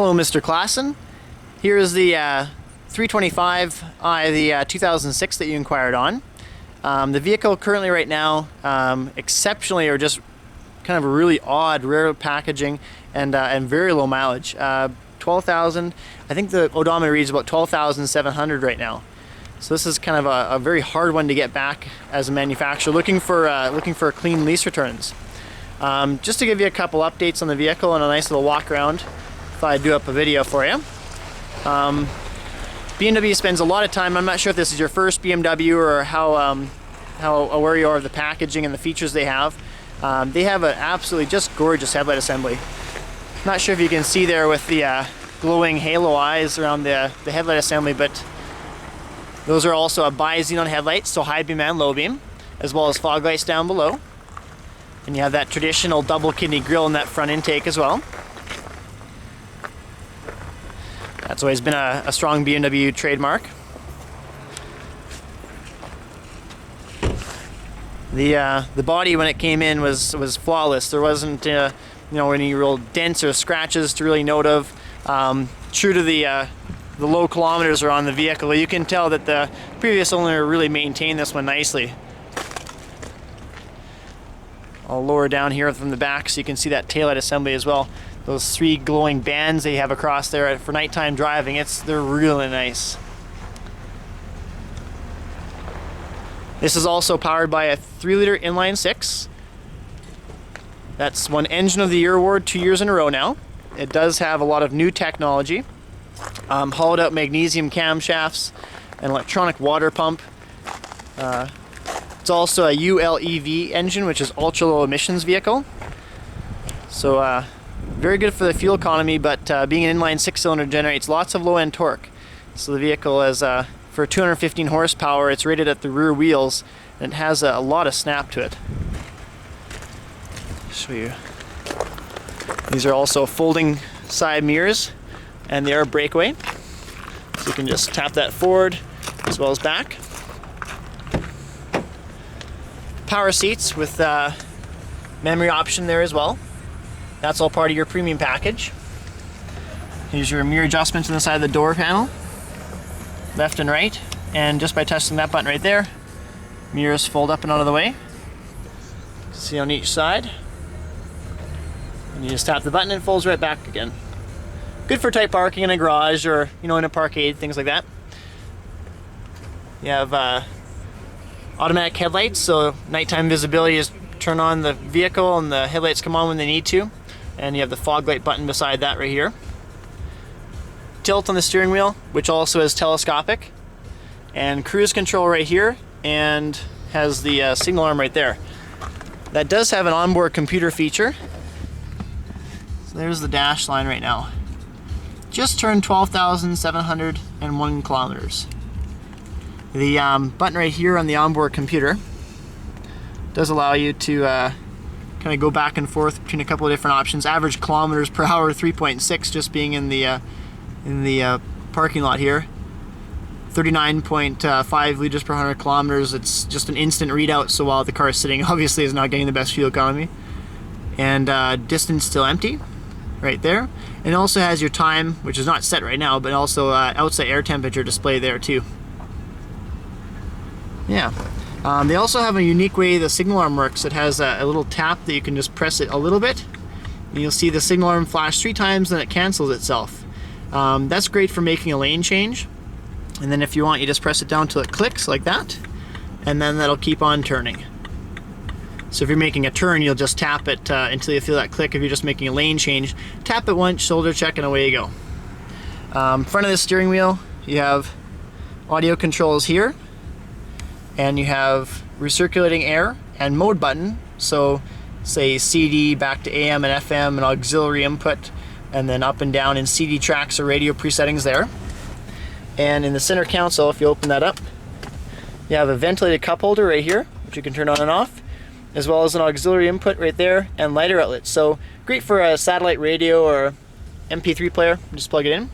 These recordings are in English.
Hello, Mr. Klassen. Here is the 325i, the 2006 that you inquired on. The vehicle currently right now, exceptionally, or just kind of a really odd, rare packaging and very low mileage. 12,000. I think the odometer reads about 12,700 right now. So this is kind of a very hard one to get back as a manufacturer, looking for clean lease returns. Just to give you a couple updates on the vehicle and a nice little walk around, thought I'd do up a video for you. BMW spends a lot of time. I'm not sure if this is your first BMW or how aware you are of the packaging and the features they have. They have an absolutely just gorgeous headlight assembly. Not sure if you can see there with the glowing halo eyes around the headlight assembly, but those are also a bi-xenon headlights, so high beam and low beam, as well as fog lights down below. And you have that traditional double kidney grille in that front intake as well. That's always been a strong BMW trademark. The body when it came in was flawless. There wasn't any real dents or scratches to really note of. True to the low kilometers are on the vehicle, you can tell that the previous owner really maintained this one nicely. I'll lower down here from the back so you can see that taillight assembly as well. Those three glowing bands they have across there for nighttime driving, they're really nice. This is also powered by a 3-liter inline 6. That's won Engine of the Year award 2 years in a row now. It does have a lot of new technology. Hollowed out magnesium camshafts, an electronic water pump. It's also a ULEV engine, which is ultra low emissions vehicle. So very good for the fuel economy, but being an inline 6-cylinder generates lots of low end torque. So the vehicle is for 215 horsepower. It's rated at the rear wheels, and it has a lot of snap to it. Show you. These are also folding side mirrors, and they are breakaway. So you can just tap that forward as well as back. Power seats with memory option there as well. That's all part of your premium package. Here's your mirror adjustments on the side of the door panel, left and right, and just by touching that button right there, mirrors fold up and out of the way. See on each side. And you just tap the button and it folds right back again. Good for tight parking in a garage or in a parkade, things like that. You have automatic headlights, so nighttime visibility is turn on the vehicle and the headlights come on when they need to. And you have the fog light button beside that right here. Tilt on the steering wheel, which also is telescopic. And cruise control right here, and has the signal arm right there. That does have an onboard computer feature. So there's the dash line right now. Just turned 12,701 kilometers. The button right here on the onboard computer does allow you to kind of go back and forth between a couple of different options. Average kilometers per hour 3.6, just being in the parking lot here. 39.5 liters per 100 kilometers. It's just an instant readout, so while the car is sitting, obviously is not getting the best fuel economy. And distance still empty right there. And it also has your time, which is not set right now, but also outside air temperature display there too. Yeah. They also have a unique way the signal arm works. It has a little tap that you can just press it a little bit, and you'll see the signal arm flash 3 times, then it cancels itself. That's great for making a lane change. And then if you want, you just press it down till it clicks like that, and then that'll keep on turning. So if you're making a turn, you'll just tap it until you feel that click. If you're just making a lane change, tap it once, shoulder check, and away you go. Front of the steering wheel, you have audio controls here, and you have recirculating air and mode button. So say CD back to AM and FM and auxiliary input, and then up and down in CD tracks or radio presettings there. And in the center console, if you open that up, you have a ventilated cup holder right here, which you can turn on and off, as well as an auxiliary input right there and lighter outlets. So great for a satellite radio or MP3 player. Just plug it in.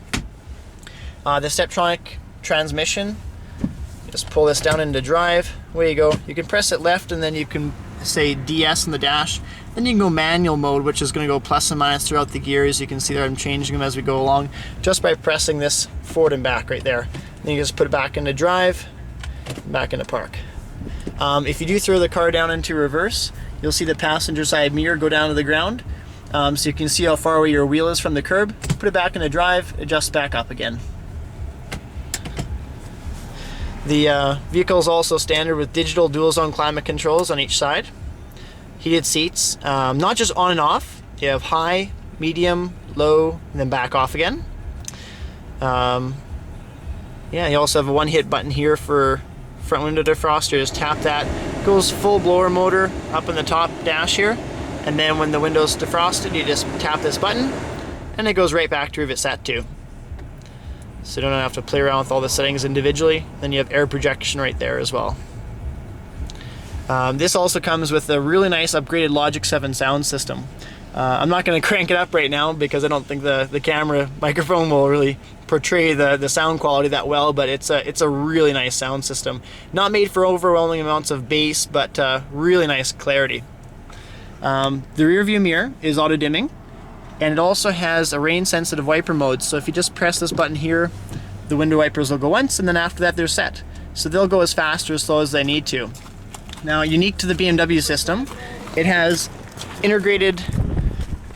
The Steptronic transmission, just pull this down into drive. Away you go. You can press it left, and then you can say DS on the dash, Then you can go manual mode, which is going to go plus and minus throughout the gears. You can see that I'm changing them as we go along just by pressing this forward and back right there. Then you just put it back into drive, back into park. If you do throw the car down into reverse, you'll see the passenger side mirror go down to the ground. So you can see how far away your wheel is from the curb. Put it back into drive, adjust back up again. The vehicle is also standard with digital dual zone climate controls on each side. Heated seats, not just on and off. You have high, medium, low, and then back off again. Yeah, you also have a one-hit button here for front window defroster. Just tap that. Goes full blower motor up in the top dash here. And then when the window's defrosted, you just tap this button, and it goes right back to where it's set to. So you don't have to play around with all the settings individually. Then you have air projection right there as well. This also comes with a really nice upgraded Logic 7 sound system. I'm not going to crank it up right now because I don't think the camera microphone will really portray the sound quality that well, but it's a really nice sound system. Not made for overwhelming amounts of bass, but really nice clarity. The rear view mirror is auto dimming, and it also has a rain sensitive wiper mode. So if you just press this button here, the window wipers will go once, and then after that they're set. So they'll go as fast or as slow as they need to. Now, unique to the BMW system, it has integrated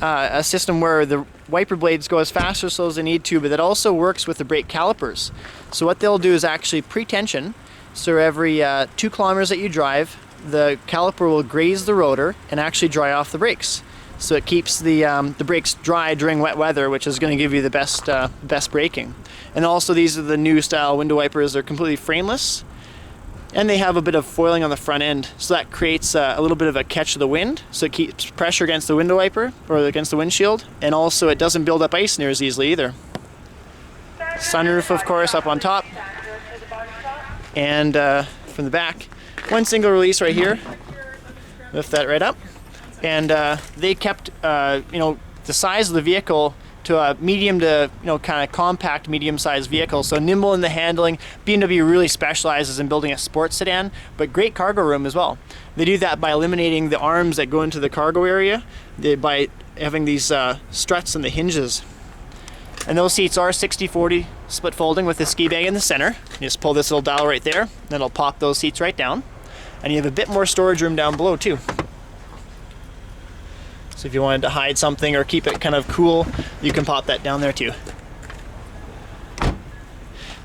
a system where the wiper blades go as fast or slow as they need to, but that also works with the brake calipers. So what they'll do is actually pre-tension. So every 2 kilometers that you drive, the caliper will graze the rotor and actually dry off the brakes. So it keeps the brakes dry during wet weather, which is going to give you the best braking. And also, these are the new style window wipers. They're completely frameless, and they have a bit of foiling on the front end, so that creates a little bit of a catch of the wind, so it keeps pressure against the window wiper or against the windshield, and also it doesn't build up ice near as easily either. Sunroof, of course, up on top, and from the back, one single release right here. Lift that right up, and they kept the size of the vehicle to a medium to kind of compact medium-sized vehicle, so nimble in the handling. BMW really specializes in building a sports sedan, but great cargo room as well. They do that by eliminating the arms that go into the cargo area by having these struts and the hinges. And those seats are 60/40 split folding with the ski bag in the center. You just pull this little dial right there, then it'll pop those seats right down. And you have a bit more storage room down below too. So if you wanted to hide something or keep it kind of cool, you can pop that down there too.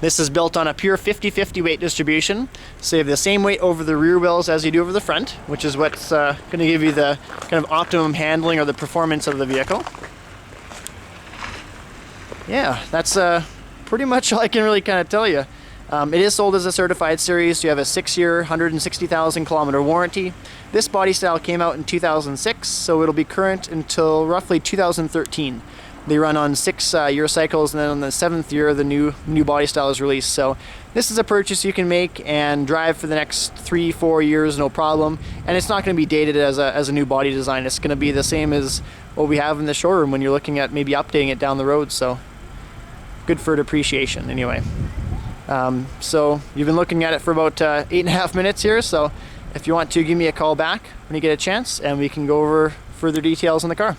This is built on a pure 50/50 weight distribution, so you have the same weight over the rear wheels as you do over the front, which is what's going to give you the kind of optimum handling or the performance of the vehicle. Yeah, that's pretty much all I can really kind of tell you. It is sold as a certified series. You have a 6-year, 160,000 kilometer warranty. This body style came out in 2006, so it'll be current until roughly 2013. They run on 6-year cycles, and then on the 7th year, the new body style is released. So this is a purchase you can make and drive for the next 3-4 years, no problem. And it's not going to be dated as a new body design. It's going to be the same as what we have in the showroom when you're looking at maybe updating it down the road. So good for depreciation, anyway. So you've been looking at it for about 8.5 minutes here, so if you want to, give me a call back when you get a chance, and we can go over further details on the car.